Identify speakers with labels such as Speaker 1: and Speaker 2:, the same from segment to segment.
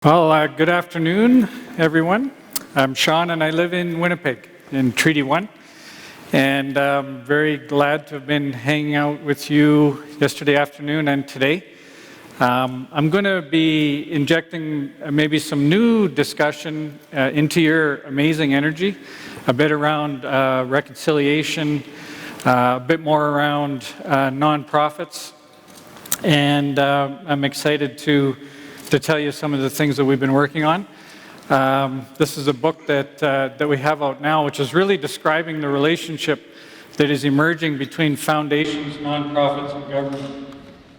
Speaker 1: Well, good afternoon, everyone. I'm Shaun, and I live in Winnipeg, in Treaty 1. And I'm very glad to have been hanging out with you yesterday afternoon and today. I'm going to be injecting maybe some new discussion into your amazing energy, a bit around reconciliation, a bit more around nonprofits. And I'm excited to tell you some of the things that we've been working on. This is a book that we have out now, which is really describing the relationship that is emerging between foundations, nonprofits, and government.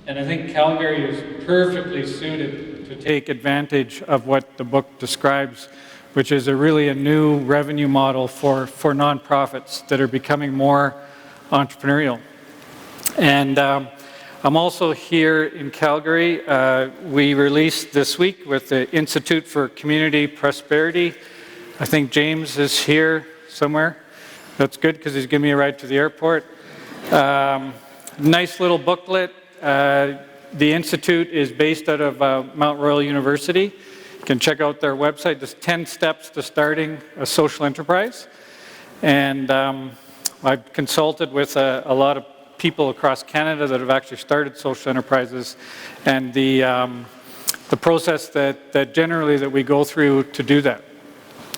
Speaker 1: And I think Calgary is perfectly suited to take advantage of what the book describes, which is really a new revenue model for nonprofits that are becoming more entrepreneurial. And I'm also here in Calgary. We released this week with the Institute for Community Prosperity. I think James is here somewhere. That's good because he's giving me a ride to the airport. Nice little booklet. The Institute is based out of Mount Royal University. You can check out their website. There's 10 steps to starting a social enterprise. And I've consulted with a lot of people across Canada that have actually started social enterprises, and the process that generally that we go through to do that.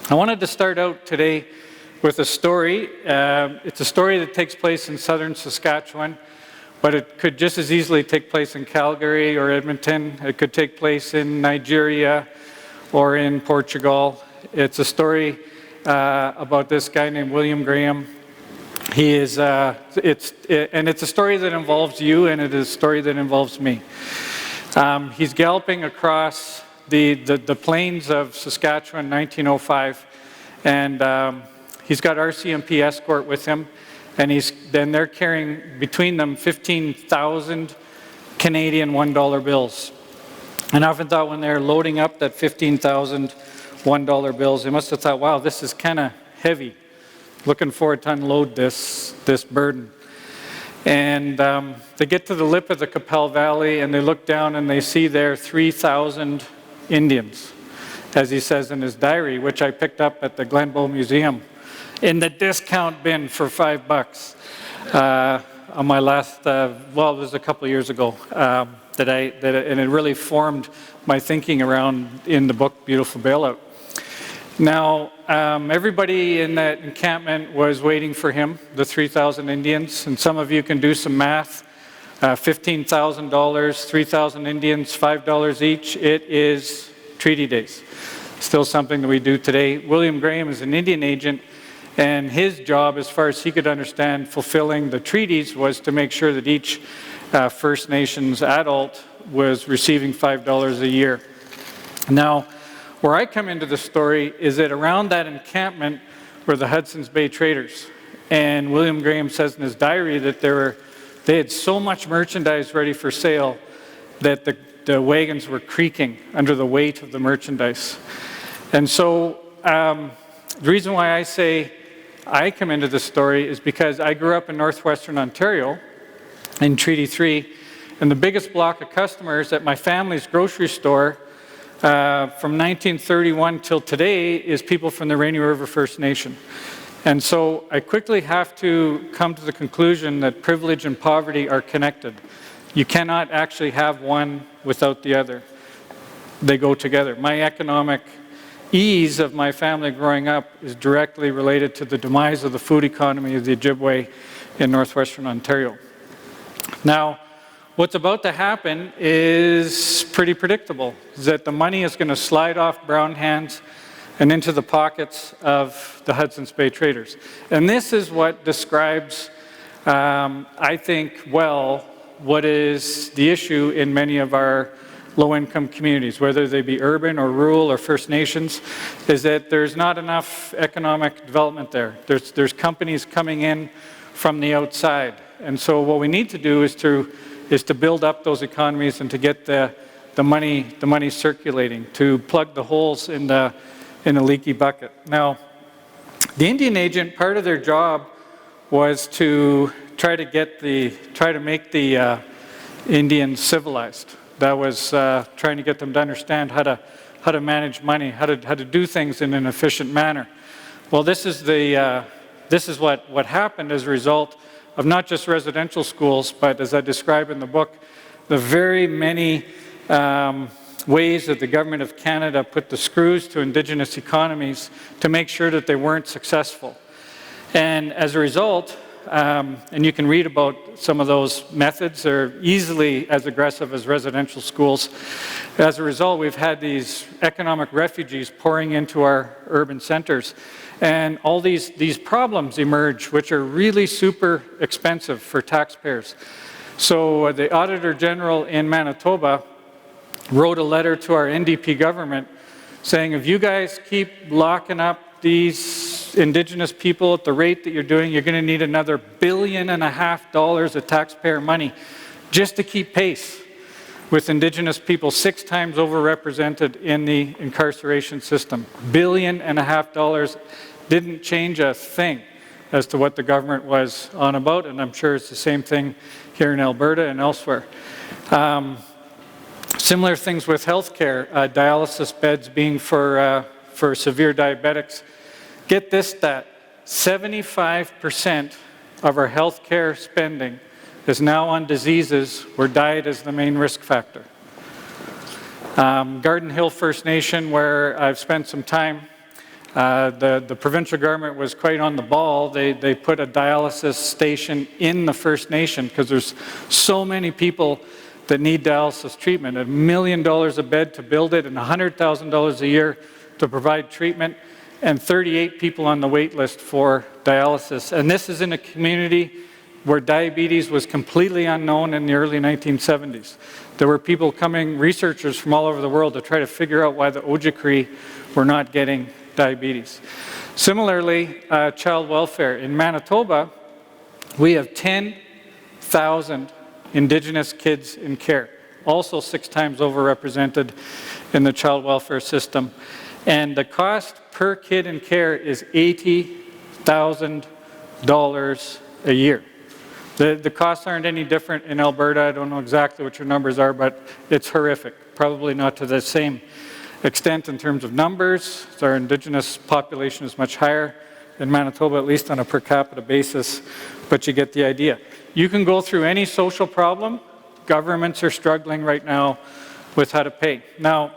Speaker 1: I wanted to start out today with a story. It's a story that takes place in southern Saskatchewan, but it could just as easily take place in Calgary or Edmonton. It could take place in Nigeria or in Portugal. It's a story about this guy named William Graham. He is, it's a story that involves you, and it is a story that involves me. He's galloping across the plains of Saskatchewan in 1905, and he's got RCMP escort with him, and they're carrying between them 15,000 Canadian $1 bills. And I often thought when they're loading up that 15,000 $1 bills, they must have thought, wow, this is kind of heavy. Looking forward to unload this burden. And they get to the lip of the Capel Valley, and they look down and they see there 3,000 Indians, as he says in his diary, which I picked up at the Glenbow Museum in the discount bin for $5 on my last, well, it was a couple of years ago, and it really formed my thinking around in the book Beautiful Bailout. Now, everybody in that encampment was waiting for him, the 3,000 Indians, and some of you can do some math. $15,000, 3,000 Indians, $5 each. It is treaty days. Still something that we do today. William Graham is an Indian agent, and his job, as far as he could understand, fulfilling the treaties was to make sure that each First Nations adult was receiving $5 a year. Now, where I come into the story is that around that encampment were the Hudson's Bay traders. And William Graham says in his diary that they had so much merchandise ready for sale that the wagons were creaking under the weight of the merchandise. And so the reason why I say I come into the story is because I grew up in northwestern Ontario in Treaty 3, and the biggest block of customers at my family's grocery store from 1931 till today is people from the Rainy River First Nation. And so I quickly have to come to the conclusion that privilege and poverty are connected. You cannot actually have one without the other. They go together. My economic ease of my family growing up is directly related to the demise of the food economy of the Ojibwe in northwestern Ontario. Now, what's about to happen is pretty predictable, is that the money is going to slide off brown hands and into the pockets of the Hudson's Bay traders. And this is what describes, I think, well, what is the issue in many of our low-income communities, whether they be urban or rural or First Nations, is that there's not enough economic development there. There's companies coming in from the outside. And so what we need to do is to build up those economies and to get the money circulating, to plug the holes in the leaky bucket. Now, the Indian agent, part of their job was to try to make the Indians civilized. That was trying to get them to understand how to manage money, how to do things in an efficient manner. Well, this is what happened as a result of not just residential schools, but as I describe in the book, the very many ways that the Government of Canada put the screws to Indigenous economies to make sure that they weren't successful. And as a result, and you can read about some of those methods, they're easily as aggressive as residential schools. As a result, we've had these economic refugees pouring into our urban centers. And all these problems emerge, which are really super expensive for taxpayers. So the Auditor General in Manitoba wrote a letter to our NDP government saying, if you guys keep locking up these Indigenous people at the rate that you're doing, you're going to need another $1.5 billion of taxpayer money just to keep pace with Indigenous people 6 times overrepresented in the incarceration system. $1.5 billion didn't change a thing as to what the government was on about, and I'm sure it's the same thing here in Alberta and elsewhere. Similar things with healthcare, dialysis beds being for severe diabetics. Get this stat, 75% of our healthcare spending is now on diseases where diet is the main risk factor. Garden Hill First Nation, where I've spent some time, the provincial government was quite on the ball. They put a dialysis station in the First Nation because there's so many people that need dialysis treatment. $1 million a bed to build it and $100,000 a year to provide treatment, and 38 people on the wait list for dialysis. And this is in a community where diabetes was completely unknown in the early 1970s. There were people coming, researchers from all over the world, to try to figure out why the Ojibwe were not getting diabetes. Similarly, child welfare. In Manitoba, we have 10,000 Indigenous kids in care, also 6 times overrepresented in the child welfare system. And the cost per kid in care is $80,000 a year. The costs aren't any different in Alberta. I don't know exactly what your numbers are, but it's horrific. Probably not to the same extent in terms of numbers. Our Indigenous population is much higher in Manitoba, at least on a per capita basis, but you get the idea. You can go through any social problem. Governments are struggling right now with how to pay. Now,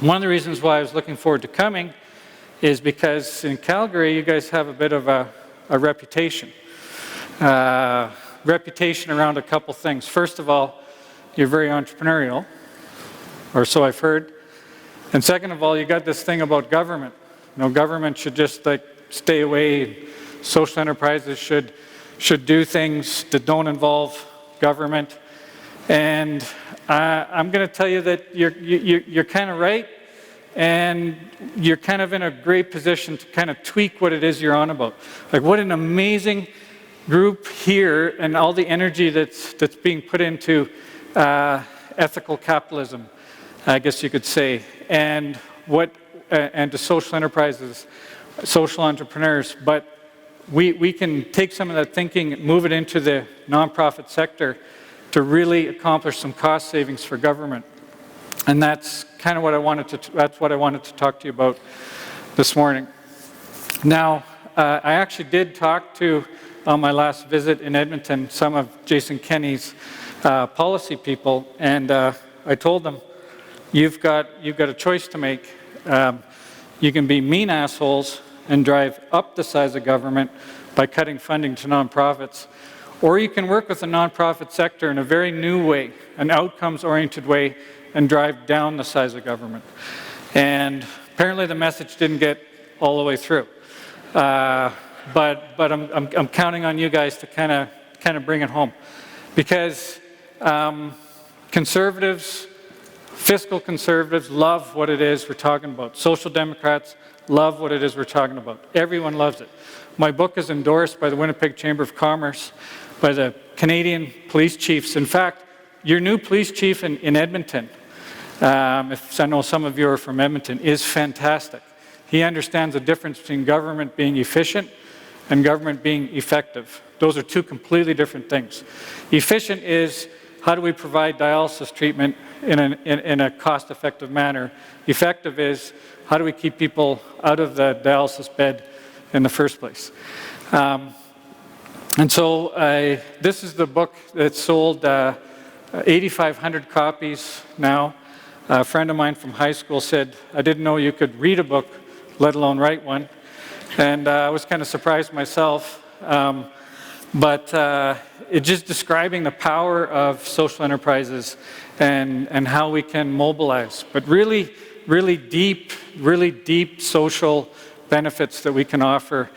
Speaker 1: one of the reasons why I was looking forward to coming is because in Calgary, you guys have a bit of a reputation. Reputation around a couple things. First of all, you're very entrepreneurial, or so I've heard. And second of all, you got this thing about government. You know, government should just stay away. Social enterprises should do things that don't involve government. And I'm going to tell you that you're kind of right, and you're kind of in a great position to kind of tweak what it is you're on about. Like, what an amazing group here, and all the energy that's being put into ethical capitalism, I guess you could say, and to social enterprises, social entrepreneurs. But we can take some of that thinking and move it into the nonprofit sector to really accomplish some cost savings for government. And that's kind of what I wanted to talk to you about this morning. Now, I actually did talk to, on my last visit in Edmonton, some of Jason Kenney's policy people, and I told them, you've got a choice to make. You can be mean assholes and drive up the size of government by cutting funding to nonprofits, or you can work with the nonprofit sector in a very new way, an outcomes-oriented way, and drive down the size of government. And apparently the message didn't get all the way through. But I'm counting on you guys to kind of bring it home, because conservatives, fiscal conservatives, love what it is we're talking about. Social Democrats love what it is we're talking about. Everyone loves it. My book is endorsed by the Winnipeg Chamber of Commerce, by the Canadian police chiefs. In fact, your new police chief in Edmonton, if I know some of you are from Edmonton, is fantastic. He understands the difference between government being efficient and government being effective. Those are two completely different things. Efficient is how do we provide dialysis treatment in a cost-effective manner? Effective is, how do we keep people out of the dialysis bed in the first place? And so this is the book that sold 8,500 copies now. A friend of mine from high school said, I didn't know you could read a book, let alone write one. And I was kind of surprised myself. But it's just describing the power of social enterprises and how we can mobilize. But really deep social benefits that we can offer.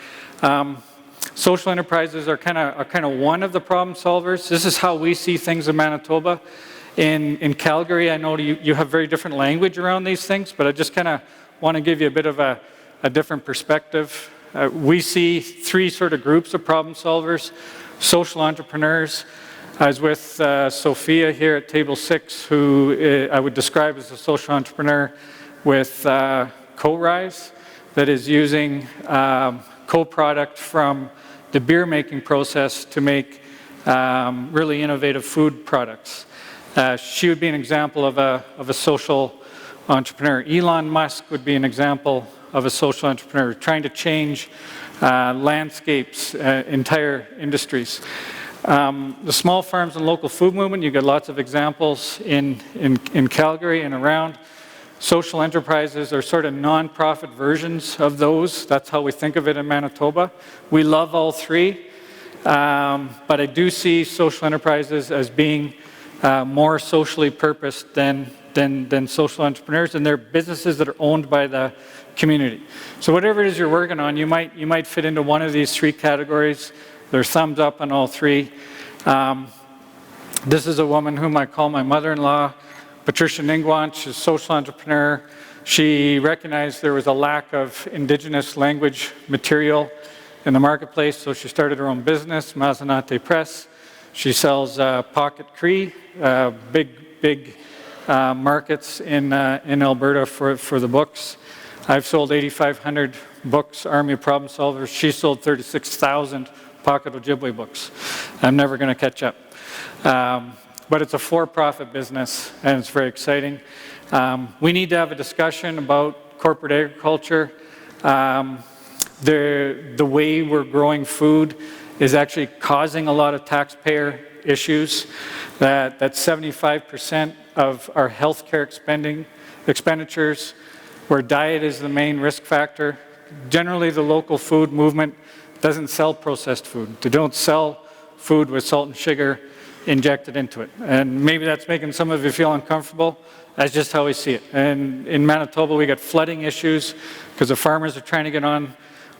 Speaker 1: Social enterprises are kind of one of the problem solvers. This is how we see things in Manitoba. In Calgary, I know you have very different language around these things, but I just kind of want to give you a bit of a different perspective. We see three sort of groups of problem solvers. Social entrepreneurs. I was with Sophia here at table 6, who I would describe as a social entrepreneur with Co-Rise, that is using co-product from the beer making process to make really innovative food products. She would be an example of a social entrepreneur. Elon Musk would be an example of a social entrepreneur trying to change landscapes, entire industries. The small farms and local food movement, you get lots of examples in Calgary and around. Social enterprises are sort of non-profit versions of those. That's how we think of it in Manitoba. We love all three, but I do see social enterprises as being more socially purposed than social entrepreneurs, and they're businesses that are owned by the community. So whatever it is you're working on, you might fit into one of these three categories. There's thumbs up on all three. This is a woman whom I call my mother-in-law, Patricia Ningwant. She's a social entrepreneur. She recognized there was a lack of Indigenous language material in the marketplace, so she started her own business, Mazanate Press. She sells pocket Cree, big markets in Alberta for the books. I've sold 8,500 books, Army of Problem Solvers. She sold 36,000 pocket Ojibwe books. I'm never going to catch up. But it's a for-profit business, and it's very exciting. We need to have a discussion about corporate agriculture. The way we're growing food is actually causing a lot of taxpayer issues. That 75% of our healthcare expenditures, where diet is the main risk factor. Generally, the local food movement doesn't sell processed food. They don't sell food with salt and sugar injected into it. And maybe that's making some of you feel uncomfortable. That's just how we see it. And in Manitoba, we got flooding issues because the farmers are trying to get on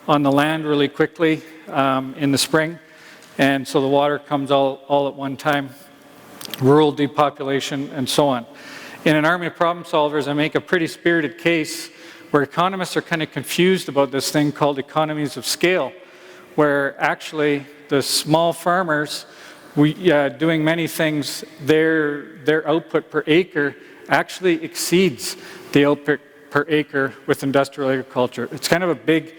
Speaker 1: the land really quickly in the spring. And so the water comes all at one time. Rural depopulation and so on. In an Army of Problem Solvers, I make a pretty spirited case where economists are kind of confused about this thing called economies of scale, where actually the small farmers doing many things, their output per acre actually exceeds the output per acre with industrial agriculture. It's kind of a big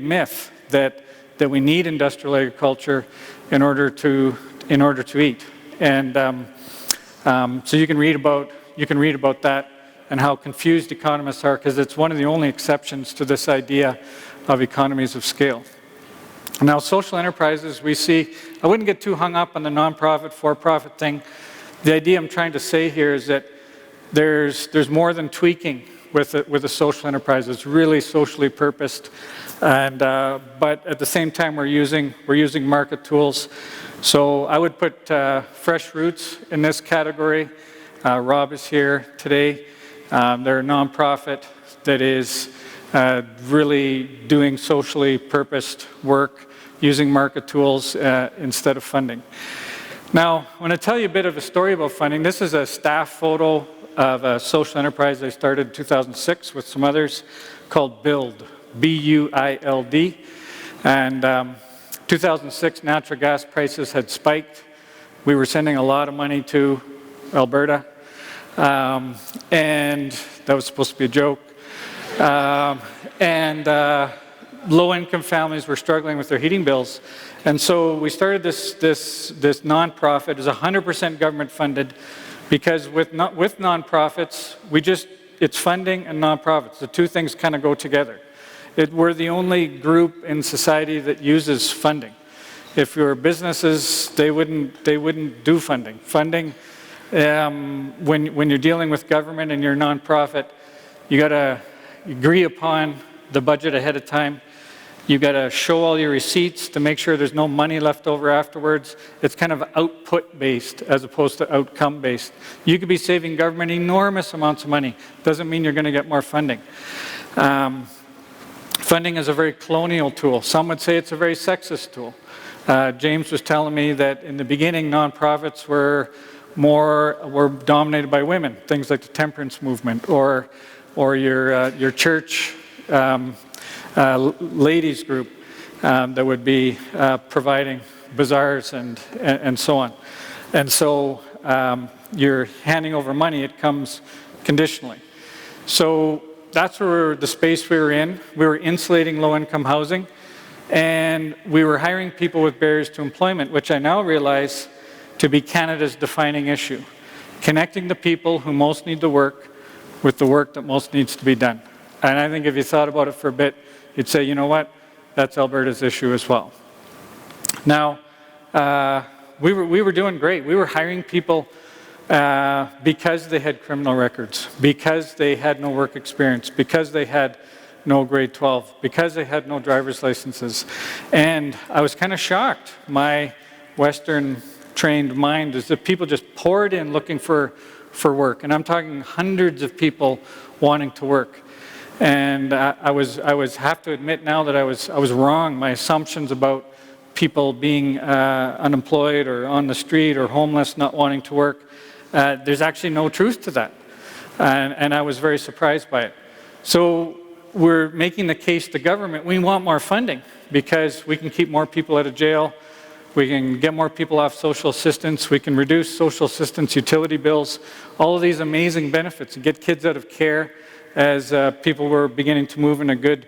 Speaker 1: myth that we need industrial agriculture in order to eat. And so you can read about that and how confused economists are, because it's one of the only exceptions to this idea of economies of scale. Now, social enterprises, we see, I wouldn't get too hung up on the nonprofit, for-profit thing. The idea I'm trying to say here is that there's more than tweaking with a social enterprise. It's really socially purposed, and but at the same time, we're using market tools. So I would put Fresh Roots in this category. Rob is here today. They're a nonprofit that is really doing socially purposed work using market tools instead of funding. Now, I want to tell you a bit of a story about funding. This is a staff photo of a social enterprise I started in 2006 with some others called Build, B-U-I-L-D. And 2006, natural gas prices had spiked. We were sending a lot of money to Alberta. And that was supposed to be a joke. low-income families were struggling with their heating bills. And so we started this nonprofit. It's 100% government funded, because with nonprofits, it's funding and nonprofits. The two things kind of go together. We're the only group in society that uses funding. If you're businesses, they wouldn't do funding. Funding, when you're dealing with government and you're a nonprofit, you got to agree upon the budget ahead of time. You got to show all your receipts to make sure there's no money left over afterwards. It's kind of output-based as opposed to outcome-based. You could be saving government enormous amounts of money. Doesn't mean you're going to get more funding. Funding is a very colonial tool. Some would say it's a very sexist tool. James was telling me that in the beginning, nonprofits were dominated by women. Things like the temperance movement or your church ladies group that would be providing bazaars and so on. And so you're handing over money, it comes conditionally. So that's the space we were in. We were insulating low-income housing, and we were hiring people with barriers to employment, which I now realize to be Canada's defining issue. Connecting the people who most need the work with the work that most needs to be done. And I think if you thought about it for a bit, you'd say, you know what, that's Alberta's issue as well. Now, we were doing great. We were hiring people because they had criminal records, because they had no work experience, because they had no grade 12, because they had no driver's licenses. And I was kind of shocked. My Western trained mind is that people just poured in looking for work. And I'm talking hundreds of people wanting to work. And I have to admit now that I was wrong. My assumptions about people being unemployed or on the street or homeless, not wanting to work, there's actually no truth to that. And I was very surprised by it. So we're making the case to government, we want more funding because we can keep more people out of jail, we can get more people off social assistance, we can reduce social assistance utility bills, all of these amazing benefits, and get kids out of care as people were beginning to move in a good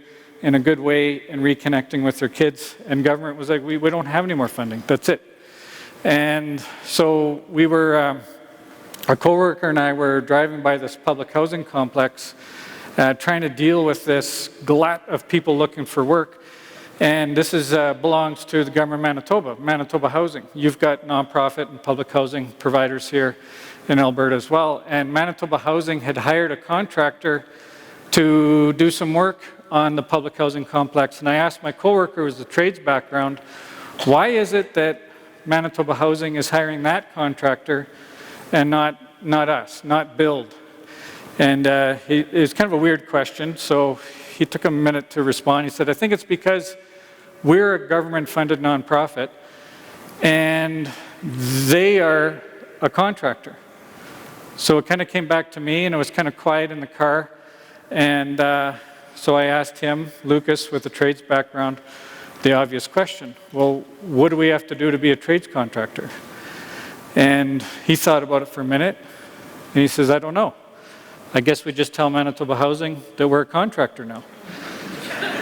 Speaker 1: way and reconnecting with their kids. And government was like, we don't have any more funding, that's it. And so we were, a coworker and I were driving by this public housing complex trying to deal with this glut of people looking for work. And this belongs to the government of Manitoba Housing. You've got nonprofit and public housing providers here in Alberta as well. And Manitoba Housing had hired a contractor to do some work on the public housing complex. And I asked my coworker, who was a trades background, why is it that Manitoba Housing is hiring that contractor and not us, not Build? And it was kind of a weird question, so he took a minute to respond. He said, I think it's because we're a government-funded nonprofit and they are a contractor. So it kind of came back to me, and it was kind of quiet in the car. And so I asked him, Lucas, with a trades background, the obvious question. Well, what do we have to do to be a trades contractor? And he thought about it for a minute, and he says, I don't know. I guess we just tell Manitoba Housing that we're a contractor now.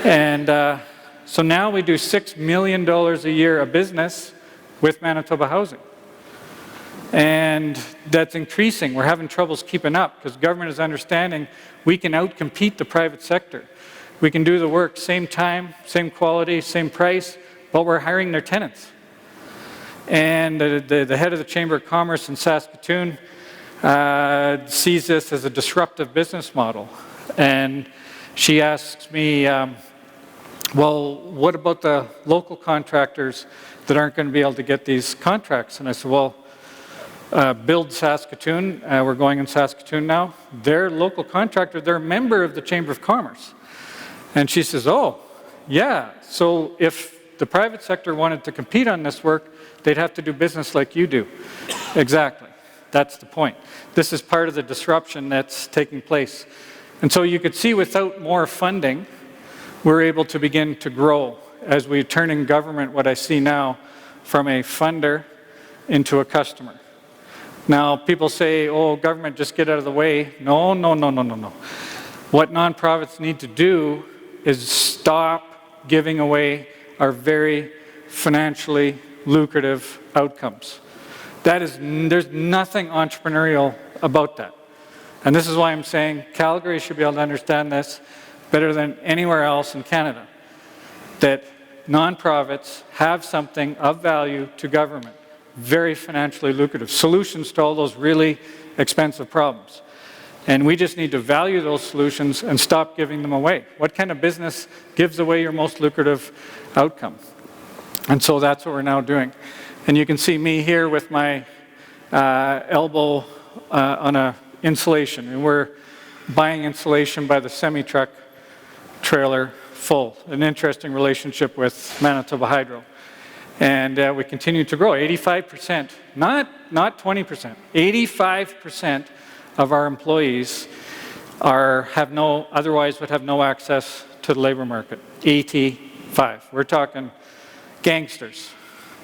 Speaker 1: And so now we do $6 million a year of business with Manitoba Housing. And that's increasing. We're having troubles keeping up because government is understanding we can outcompete the private sector. We can do the work same time, same quality, same price, but we're hiring their tenants. And the head of the Chamber of Commerce in Saskatoon sees this as a disruptive business model. And she asks me, well, what about the local contractors that aren't going to be able to get these contracts? And I said, well, Build Saskatoon, we're going in Saskatoon now, they're local contractor, they're a member of the Chamber of Commerce. And she says, oh, yeah, so if the private sector wanted to compete on this work, they'd have to do business like you do. Exactly. That's the point. This is part of the disruption that's taking place. And so you could see without more funding, we're able to begin to grow as we turn in government what I see now from a funder into a customer. Now, people say, oh, government, just get out of the way. No. What nonprofits need to do is stop giving away our very financially lucrative outcomes. There's nothing entrepreneurial about that. And this is why I'm saying Calgary should be able to understand this better than anywhere else in Canada, that nonprofits have something of value to government, very financially lucrative, solutions to all those really expensive problems. And we just need to value those solutions and stop giving them away. What kind of business gives away your most lucrative outcome? And so that's what we're now doing. And you can see me here with my elbow on a insulation. And we're buying insulation by the semi-truck trailer full. An interesting relationship with Manitoba Hydro. And we continue to grow. 85%, not 20%, 85% of our employees otherwise would have no access to the labor market. 85. We're talking gangsters.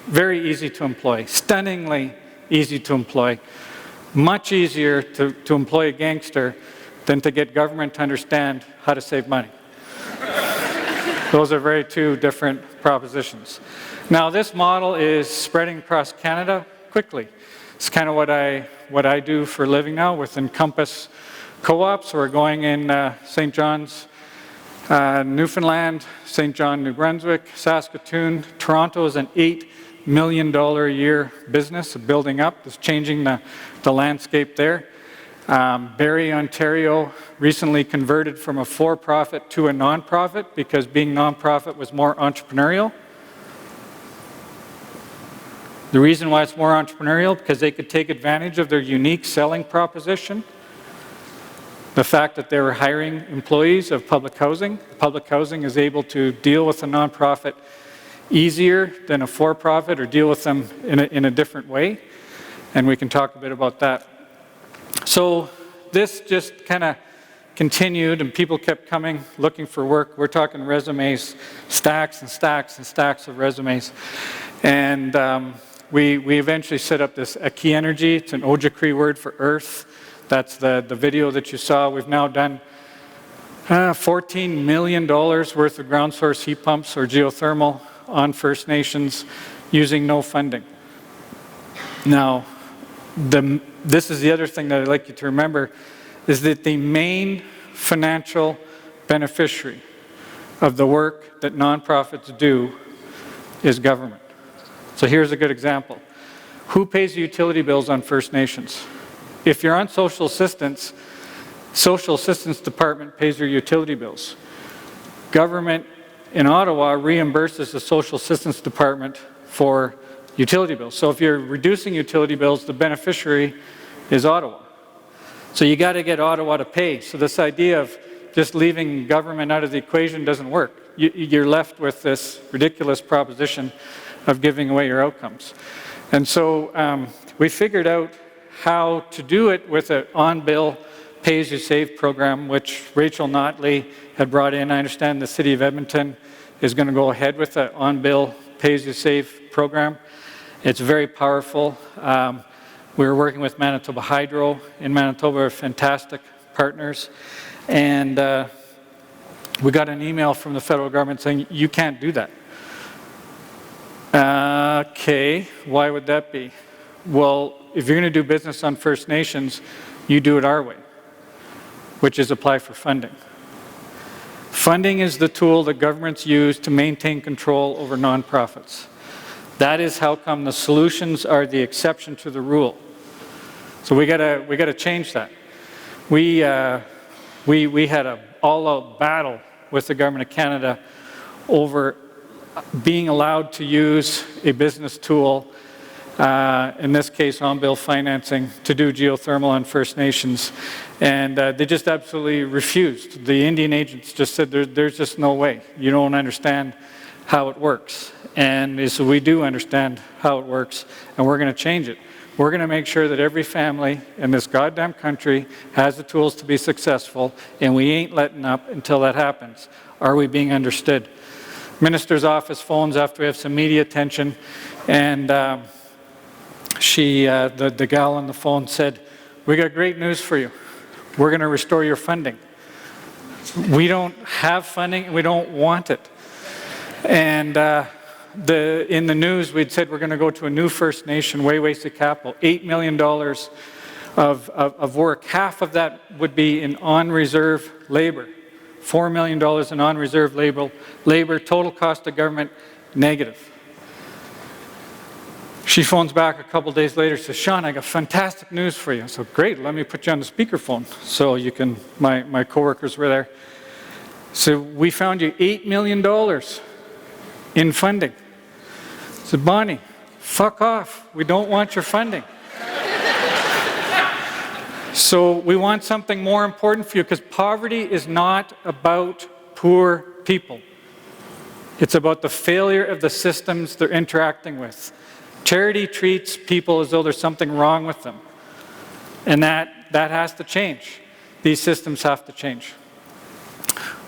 Speaker 1: Very easy to employ, stunningly easy to employ. Much easier to employ a gangster than to get government to understand how to save money. Those are two different propositions. Now this model is spreading across Canada quickly. It's kind of what I do for a living now with Encompass Co-ops. We're going in St. John's, Newfoundland, St. John, New Brunswick, Saskatoon. Toronto is an $8 million a year business building up. It's changing the landscape there. Barrie, Ontario recently converted from a for-profit to a non-profit because being non-profit was more entrepreneurial. The reason why it's more entrepreneurial, because they could take advantage of their unique selling proposition. The fact that they were hiring employees of public housing. Public housing is able to deal with a nonprofit easier than a for-profit or deal with them in a different way. And we can talk a bit about that. So this just kind of continued and people kept coming looking for work. We're talking resumes, stacks and stacks and stacks of resumes. And we eventually set up this Key Energy. It's an Ojibwe word for earth. That's the video that you saw. We've now done $14 million worth of ground source heat pumps or geothermal on First Nations using no funding. Now, this is the other thing that I'd like you to remember, is that the main financial beneficiary of the work that nonprofits do is government. So here's a good example. Who pays the utility bills on First Nations? If you're on social assistance department pays your utility bills. Government in Ottawa reimburses the social assistance department for utility bills. So if you're reducing utility bills, the beneficiary is Ottawa. So you got to get Ottawa to pay. So this idea of just leaving government out of the equation doesn't work. You're left with this ridiculous proposition of giving away your outcomes. And so we figured out how to do it with an on-bill pay-as-you-save program, which Rachel Notley had brought in. I understand the City of Edmonton is going to go ahead with an on-bill pay-as-you-save program. It's very powerful. We were working with Manitoba Hydro in Manitoba, are fantastic partners. And we got an email from the federal government saying, you can't do that. Okay, why would that be? Well, if you're going to do business on First Nations, you do it our way, which is apply for funding. Funding is the tool that governments use to maintain control over nonprofits. That is how come the solutions are the exception to the rule. So we gotta change that. We had an all-out battle with the Government of Canada over being allowed to use a business tool, in this case on-bill financing, to do geothermal on First Nations. And they just absolutely refused. The Indian agents just said, there's just no way. You don't understand how it works. And so we do understand how it works, and we're going to change it. We're going to make sure that every family in this goddamn country has the tools to be successful, and we ain't letting up until that happens. Are we being understood? Minister's office phones after we have some media attention, and the gal on the phone said, we got great news for you. We're going to restore your funding. We don't have funding, and we don't want it. And in the news, we'd said we're going to go to a new First Nation, way-wasted capital, $8 million of work. Half of that would be in on-reserve labor. $4 million in on-reserve labor, total cost to government, negative. She phones back a couple days later, says, Shaun, I got fantastic news for you. So great, let me put you on the speakerphone so you can, my coworkers were there. So we found you $8 million in funding. I said, Bonnie, fuck off. We don't want your funding. So we want something more important for you, because poverty is not about poor people. It's about the failure of the systems they're interacting with. Charity treats people as though there's something wrong with them. And that has to change. These systems have to change.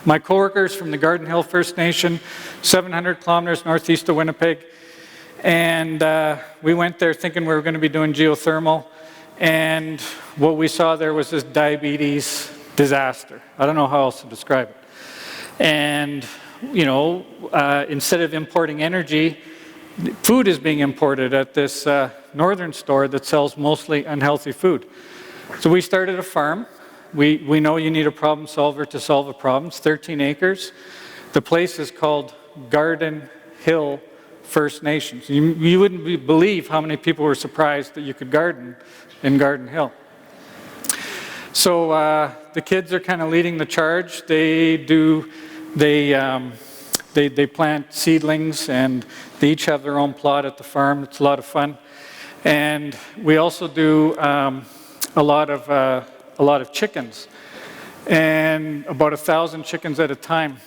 Speaker 1: My coworkers from the Garden Hill First Nation, 700 kilometers northeast of Winnipeg, and we went there thinking we were going to be doing geothermal, and what we saw there was this diabetes disaster. I don't know how else to describe it. And, you know, instead of importing energy, food is being imported at this northern store that sells mostly unhealthy food. So we started a farm. We know you need a problem solver to solve a problem. It's 13 acres. The place is called Garden Hill First Nations. You wouldn't believe how many people were surprised that you could garden in Garden Hill. So the kids are kind of leading the charge. They plant seedlings, and they each have their own plot at the farm. It's a lot of fun. And we also do a lot of chickens, and about 1,000 chickens at a time.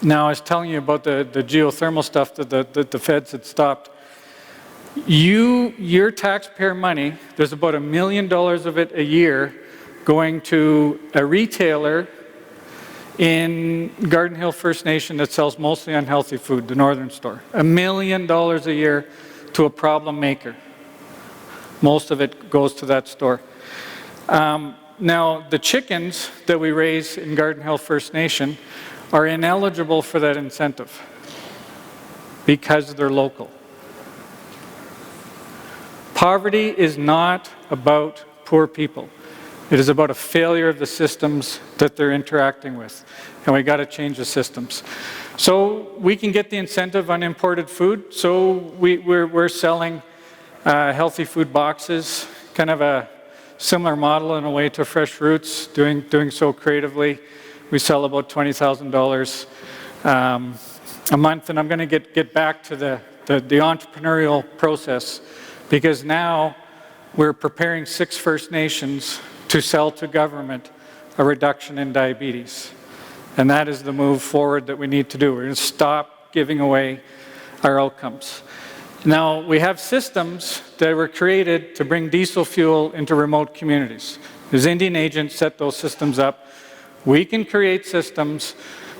Speaker 1: Now, I was telling you about the geothermal stuff that the feds had stopped. Your taxpayer money, there's about $1 million of it a year going to a retailer in Garden Hill First Nation that sells mostly unhealthy food, the northern store. $1 million a year to a problem maker. Most of it goes to that store. Now, the chickens that we raise in Garden Hill First Nation are ineligible for that incentive because they're local. Poverty is not about poor people. It is about a failure of the systems that they're interacting with. And we got to change the systems. So we can get the incentive on imported food. So we're selling healthy food boxes, kind of a similar model in a way to Fresh Roots, doing so creatively. We sell about $20,000 a month, and I'm going to get back to the entrepreneurial process, because now we're preparing 6 First Nations to sell to government a reduction in diabetes. And that is the move forward that we need to do. We're going to stop giving away our outcomes. Now, we have systems that were created to bring diesel fuel into remote communities. As Indian agents set those systems up, we can create systems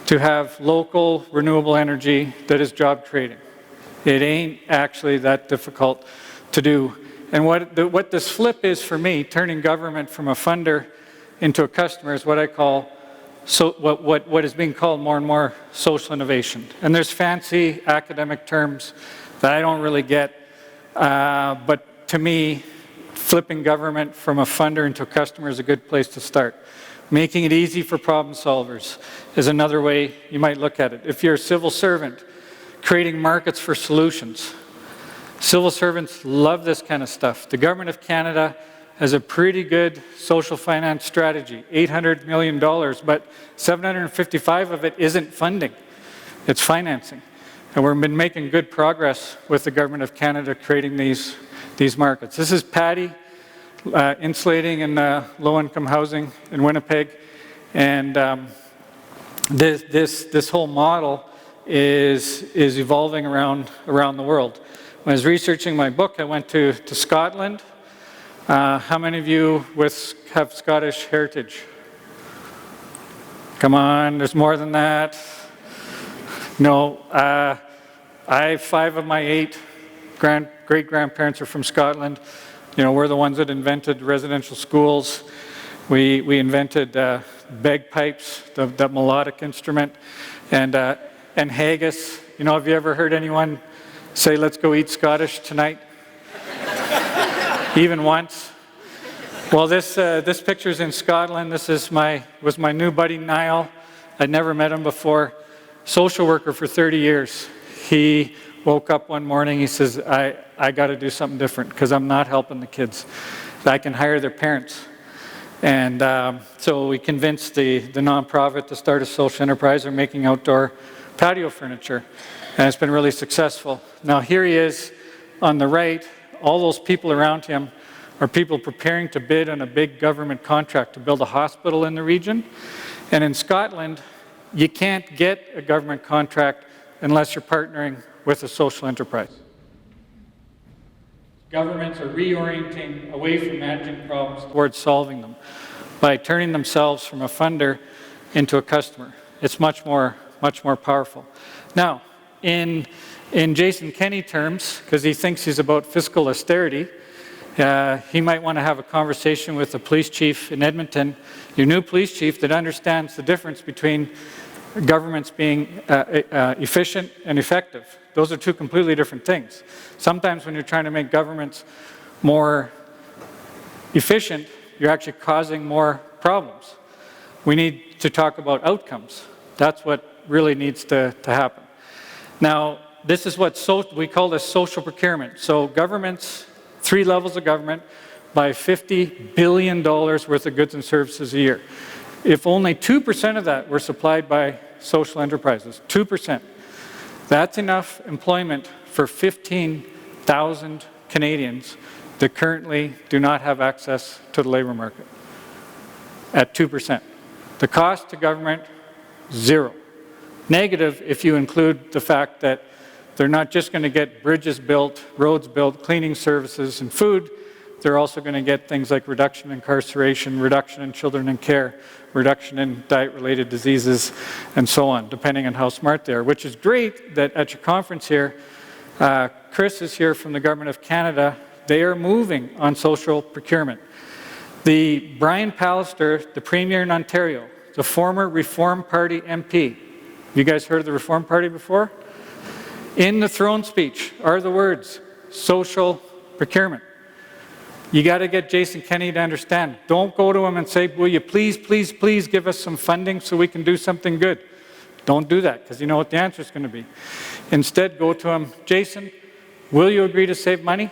Speaker 1: to have local renewable energy that is job creating. It ain't actually that difficult to do. And what this flip is for me, turning government from a funder into a customer, is what I call, what is being called more and more social innovation. And there's fancy academic terms that I don't really get, but to me, flipping government from a funder into a customer is a good place to start. Making it easy for problem solvers is another way you might look at it. If you're a civil servant, creating markets for solutions. Civil servants love this kind of stuff. The Government of Canada has a pretty good social finance strategy, $800 million, but 755 of it isn't funding, it's financing. And we've been making good progress with the Government of Canada creating these markets. This is Patty insulating in low-income housing in Winnipeg, and this whole model is evolving around the world. When I was researching my book, I went to Scotland. How many of you have Scottish heritage? Come on, there's more than that. No, I have 5 of my 8 great-grandparents are from Scotland. You know, we're the ones that invented residential schools. We invented bagpipes, that melodic instrument, and haggis You know, have you ever heard anyone say, let's go eat Scottish tonight? Even once? Well, this picture's in Scotland. This was my new buddy, Niall. I'd never met him before. Social worker for 30 years. He woke up one morning, he says, I got to do something different because I'm not helping the kids. I can hire their parents. And so we convinced the nonprofit to start a social enterprise. They're making outdoor patio furniture, and it's been really successful. Now here he is on the right. All those people around him are people preparing to bid on a big government contract to build a hospital in the region. And in Scotland, you can't get a government contract unless you're partnering with a social enterprise. Governments are reorienting away from managing problems towards solving them by turning themselves from a funder into a customer. It's much more powerful. Now, in Jason Kenney terms, because he thinks he's about fiscal austerity, he might want to have a conversation with the police chief in Edmonton, your new police chief that understands the difference between governments being efficient and effective. Those are two completely different things. Sometimes when you're trying to make governments more efficient, you're actually causing more problems. We need to talk about outcomes. That's what really needs to happen. Now, this is what we call this social procurement. So governments, 3 levels of government, buy $50 billion worth of goods and services a year. If only 2% of that were supplied by social enterprises, 2%, that's enough employment for 15,000 Canadians that currently do not have access to the labor market at 2%. The cost to government, 0. Negative if you include the fact that they're not just going to get bridges built, roads built, cleaning services, and food. They're also going to get things like reduction in incarceration, reduction in children in care, reduction in diet-related diseases, and so on, depending on how smart they are, which is great that at your conference here, Chris is here from the Government of Canada. They are moving on social procurement. The Brian Pallister, the Premier in Ontario, the former Reform Party MP. You guys heard of the Reform Party before? In the throne speech are the words, social procurement. You got to get Jason Kenney to understand. Don't go to him and say, will you please, please, please give us some funding so we can do something good. Don't do that, because you know what the answer is going to be. Instead, go to him, Jason, will you agree to save money?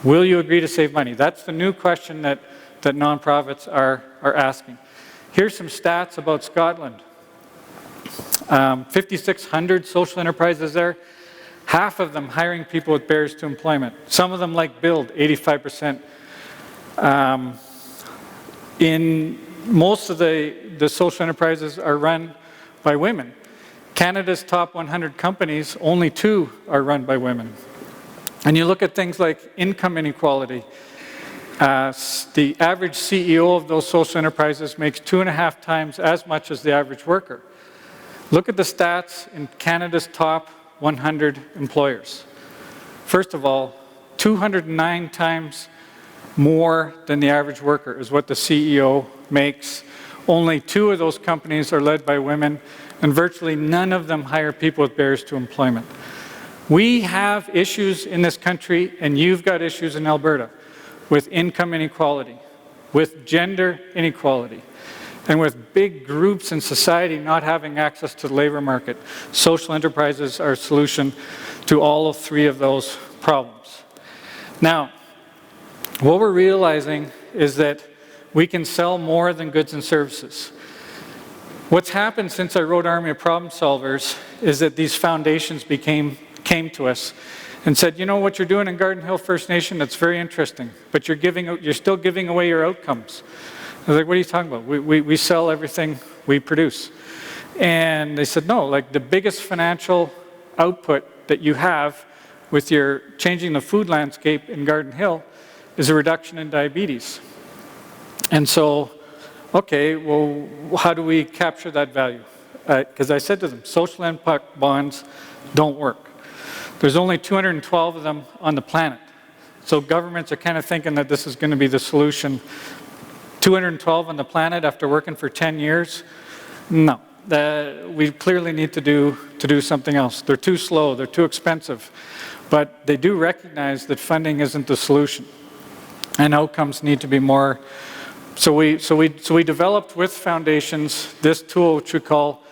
Speaker 1: Will you agree to save money? That's the new question that nonprofits are asking. Here's some stats about Scotland. 5,600 social enterprises there. Half of them hiring people with barriers to employment. Some of them like Build, 85%. In most of the social enterprises are run by women. Canada's top 100 companies, only 2 are run by women. And you look at things like income inequality. The average CEO of those social enterprises makes 2.5 times as much as the average worker. Look at the stats in Canada's top 100 employers. First of all, 209 times more than the average worker is what the CEO makes. Only 2 of those companies are led by women, and virtually none of them hire people with barriers to employment. We have issues in this country, and you've got issues in Alberta, with income inequality, with gender inequality, and with big groups in society not having access to the labor market. Social enterprises are a solution to all of 3 of those problems. Now, what we're realizing is that we can sell more than goods and services. What's happened since I wrote Army of Problem Solvers is that these foundations came to us and said, you know what you're doing in Garden Hill First Nation, that's very interesting, but you're still giving away your outcomes. I was like, what are you talking about? We sell everything we produce. And they said, no, like the biggest financial output that you have with your changing the food landscape in Garden Hill is a reduction in diabetes. And so, okay, well, how do we capture that value? Because I said to them, social impact bonds don't work. There's only 212 of them on the planet. So governments are kind of thinking that this is going to be the solution. 212 on the planet after working for 10 years? No, we clearly need to do something else. They're too slow, they're too expensive, but they do recognize that funding isn't the solution, and outcomes need to be more. So we developed with foundations this tool which we call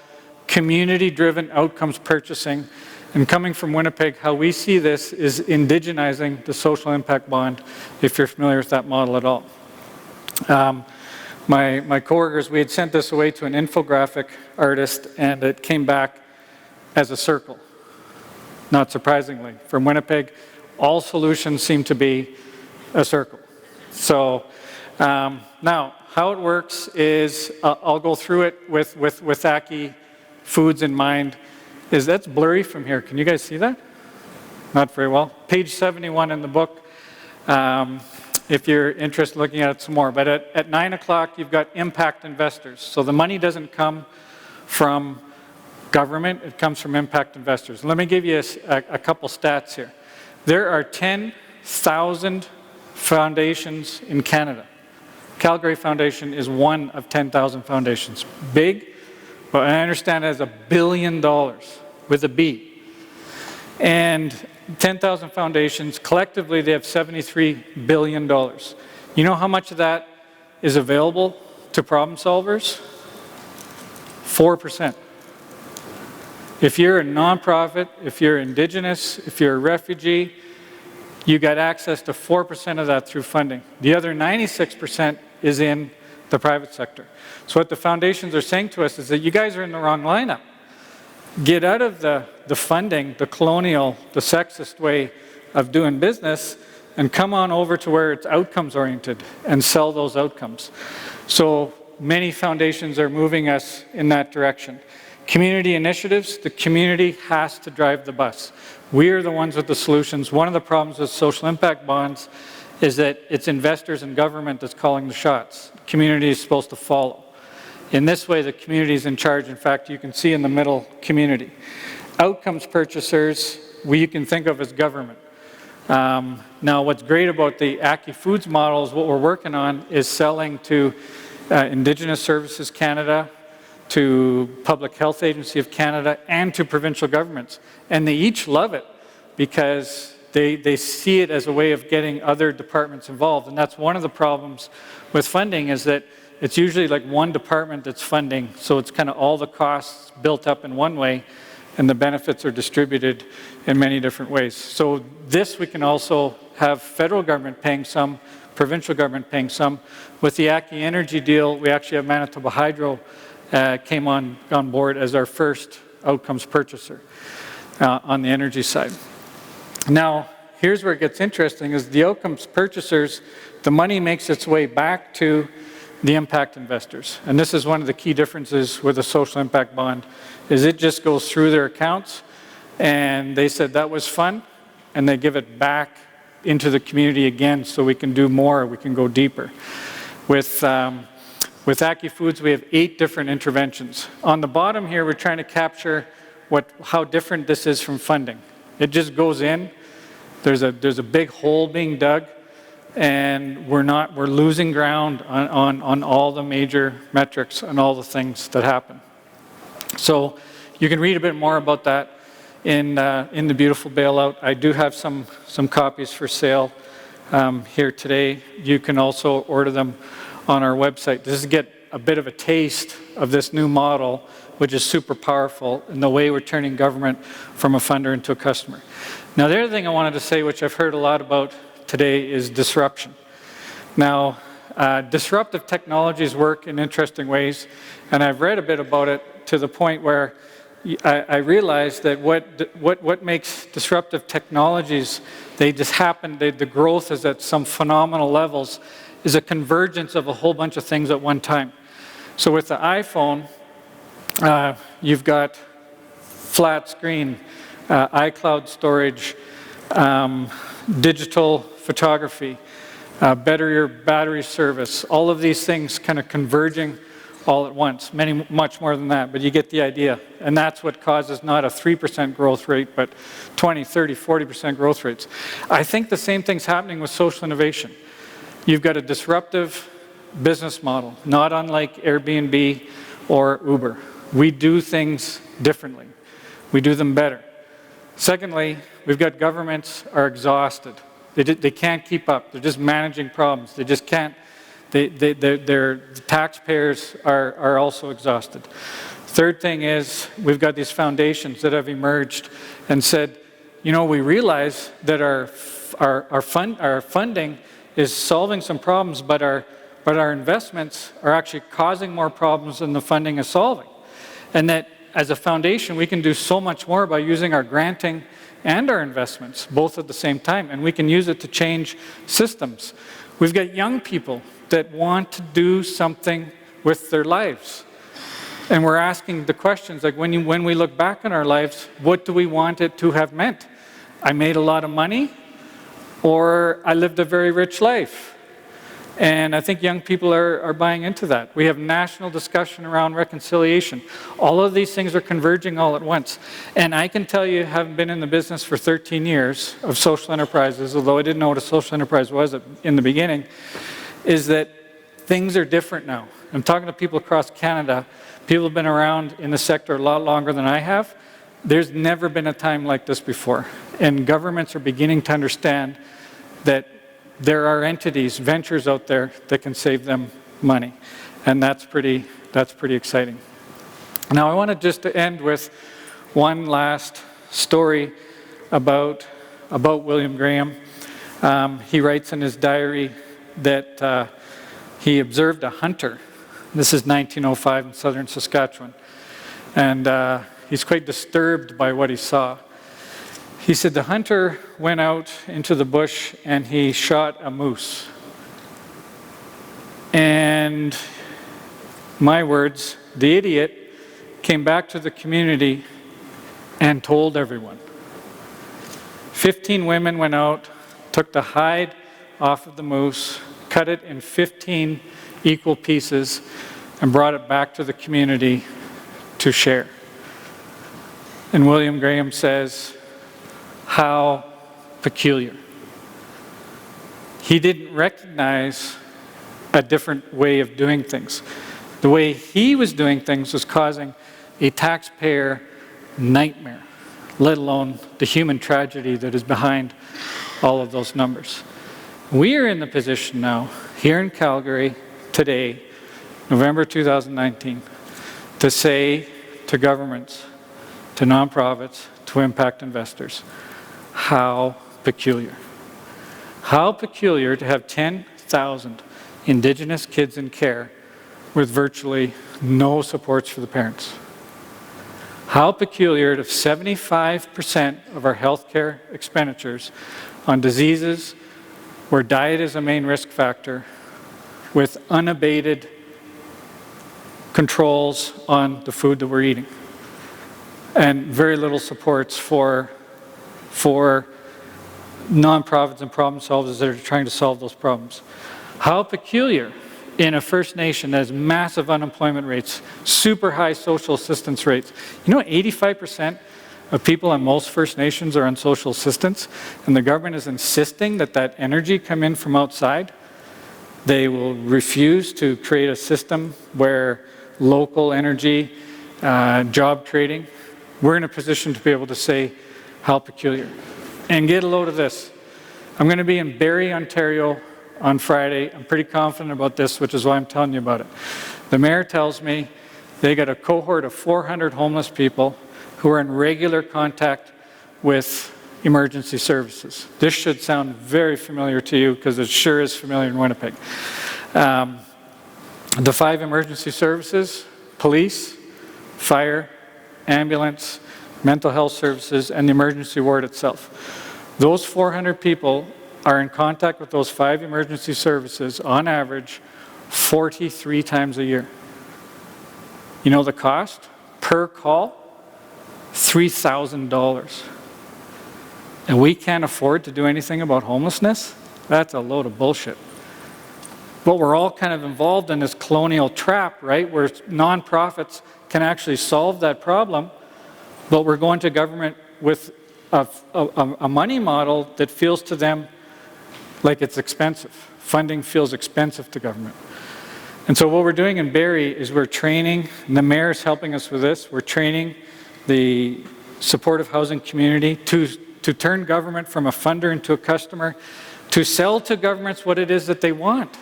Speaker 1: community-driven outcomes purchasing. And coming from Winnipeg, how we see this is indigenizing the social impact bond, if you're familiar with that model at all. My coworkers, we had sent this away to an infographic artist, and it came back as a circle. Not surprisingly, from Winnipeg, all solutions seem to be a circle. So now, how it works is, I'll go through it with Aki Foods in mind. That's blurry from here. Can you guys see that? Not very well. Page 71 in the book, if you're interested in looking at it some more. But at 9 o'clock, you've got impact investors. So the money doesn't come from government, it comes from impact investors. Let me give you a couple stats here. There are 10,000 foundations in Canada. Calgary Foundation is one of 10,000 foundations. Big, but I understand it has $1 billion with a B. And 10,000 foundations, collectively they have $73 billion. You know how much of that is available to problem solvers? 4%. If you're a nonprofit, if you're Indigenous, if you're a refugee, you got access to 4% of that through funding. The other 96% is in the private sector. So what the foundations are saying to us is that you guys are in the wrong lineup. Get out of the funding, the colonial, the sexist way of doing business, and come on over to where it's outcomes oriented and sell those outcomes. So many foundations are moving us in that direction. Community initiatives, the community has to drive the bus. We are the ones with the solutions. One of the problems with social impact bonds is that it's investors and government that's calling the shots. Community is supposed to follow. In this way, the community is in charge. In fact, you can see in the middle, community. Outcomes purchasers, you can think of as government. Now, what's great about the Aki Foods model is what we're working on is selling to Indigenous Services Canada, to Public Health Agency of Canada, and to provincial governments. And they each love it because they see it as a way of getting other departments involved. And that's one of the problems with funding, is that it's usually like one department that's funding, so it's kind of all the costs built up in one way, and the benefits are distributed in many different ways. So this we can also have federal government paying some, provincial government paying some. With the Aki Energy deal, we actually have Manitoba Hydro came on board as our first outcomes purchaser on the energy side. Now, here's where it gets interesting, is the outcomes purchasers, the money makes its way back to the impact investors. And this is one of the key differences with a social impact bond, is it just goes through their accounts, and they said that was fun, and they give it back into the community again so we can do more, we can go deeper. With Aki Foods, we have 8 different interventions. On the bottom here, we're trying to capture how different this is from funding. It just goes in, there's a big hole being dug, and we're losing ground on all the major metrics and all the things that happen. So you can read a bit more about that in the beautiful bailout. I do have some copies for sale here today. You can also order them on our website. This is to get a bit of a taste of this new model, which is super powerful in the way we're turning government from a funder into a customer. Now, the other thing I wanted to say, which I've heard a lot about today, is disruption. Now, disruptive technologies work in interesting ways, and I've read a bit about it to the point where I realized that what makes disruptive technologies, they just happen, the growth is at some phenomenal levels, is a convergence of a whole bunch of things at one time. So with the iPhone, you've got flat screen, iCloud storage, digital photography, better your battery service, all of these things kind of converging all at once, much more than that, but you get the idea. And that's what causes not a 3% growth rate, but 20, 30, 40% growth rates. I think the same thing's happening with social innovation. You've got a disruptive business model, not unlike Airbnb or Uber. We do things differently. We do them better. Secondly, we've got governments are exhausted. They can't keep up. They're just managing problems. They just can't. The taxpayers are also exhausted. Third thing is we've got these foundations that have emerged and said, you know, we realize that our funding is solving some problems, but our investments are actually causing more problems than the funding is solving. And that as a foundation, we can do so much more by using our granting and our investments, both at the same time, and we can use it to change systems. We've got young people that want to do something with their lives. And we're asking the questions like, when we look back on our lives, what do we want it to have meant? I made a lot of money, or I lived a very rich life. And I think young people are buying into that. We have national discussion around reconciliation. All of these things are converging all at once. And I can tell you, having been in the business for 13 years of social enterprises, although I didn't know what a social enterprise was in the beginning, is that things are different now. I'm talking to people across Canada. People have been around in the sector a lot longer than I have. There's never been a time like this before. And governments are beginning to understand that there are entities, ventures out there that can save them money. And that's pretty exciting. Now I want to just end with one last story about William Graham. He writes in his diary that he observed a hunter. This is 1905 in southern Saskatchewan. And he's quite disturbed by what he saw. He said the hunter went out into the bush and he shot a moose. And my words, the idiot came back to the community and told everyone. 15 women went out, took the hide off of the moose, cut it in 15 equal pieces, and brought it back to the community to share. And William Graham says, how peculiar. He didn't recognize a different way of doing things. The way he was doing things was causing a taxpayer nightmare, let alone the human tragedy that is behind all of those numbers. We are in the position now, here in Calgary, today, November 2019, to say to governments, to nonprofits, to impact investors, how peculiar. How peculiar to have 10,000 Indigenous kids in care with virtually no supports for the parents. How peculiar to have 75% of our healthcare expenditures on diseases where diet is a main risk factor, with unabated controls on the food that we're eating, and very little supports for nonprofits and problem solvers that are trying to solve those problems. How peculiar in a First Nation that has massive unemployment rates, super high social assistance rates. You know, 85% of people on most First Nations are on social assistance, and the government is insisting that that energy come in from outside. They will refuse to create a system where local energy, job creating. We're in a position to be able to say, how peculiar. And get a load of this. I'm going to be in Barrie, Ontario on Friday. I'm pretty confident about this, which is why I'm telling you about it. The mayor tells me they got a cohort of 400 homeless people who are in regular contact with emergency services. This should sound very familiar to you because it sure is familiar in Winnipeg. The 5 emergency services, police, fire, ambulance, mental health services, and the emergency ward itself. Those 400 people are in contact with those 5 emergency services on average 43 times a year. You know the cost per call? $3,000. And we can't afford to do anything about homelessness? That's a load of bullshit. But we're all kind of involved in this colonial trap, right, where nonprofits can actually solve that problem, but we're going to government with a money model that feels to them like it's expensive. Funding feels expensive to government. And so what we're doing in Barrie is we're training, and the mayor's helping us with this, we're training the supportive housing community to turn government from a funder into a customer, to sell to governments what it is that they want.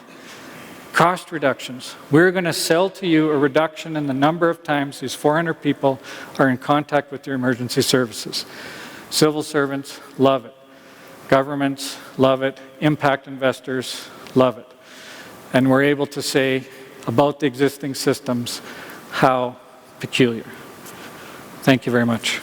Speaker 1: Cost reductions. We're going to sell to you a reduction in the number of times these 400 people are in contact with your emergency services. Civil servants love it. Governments love it. Impact investors love it. And we're able to say about the existing systems how peculiar. Thank you very much.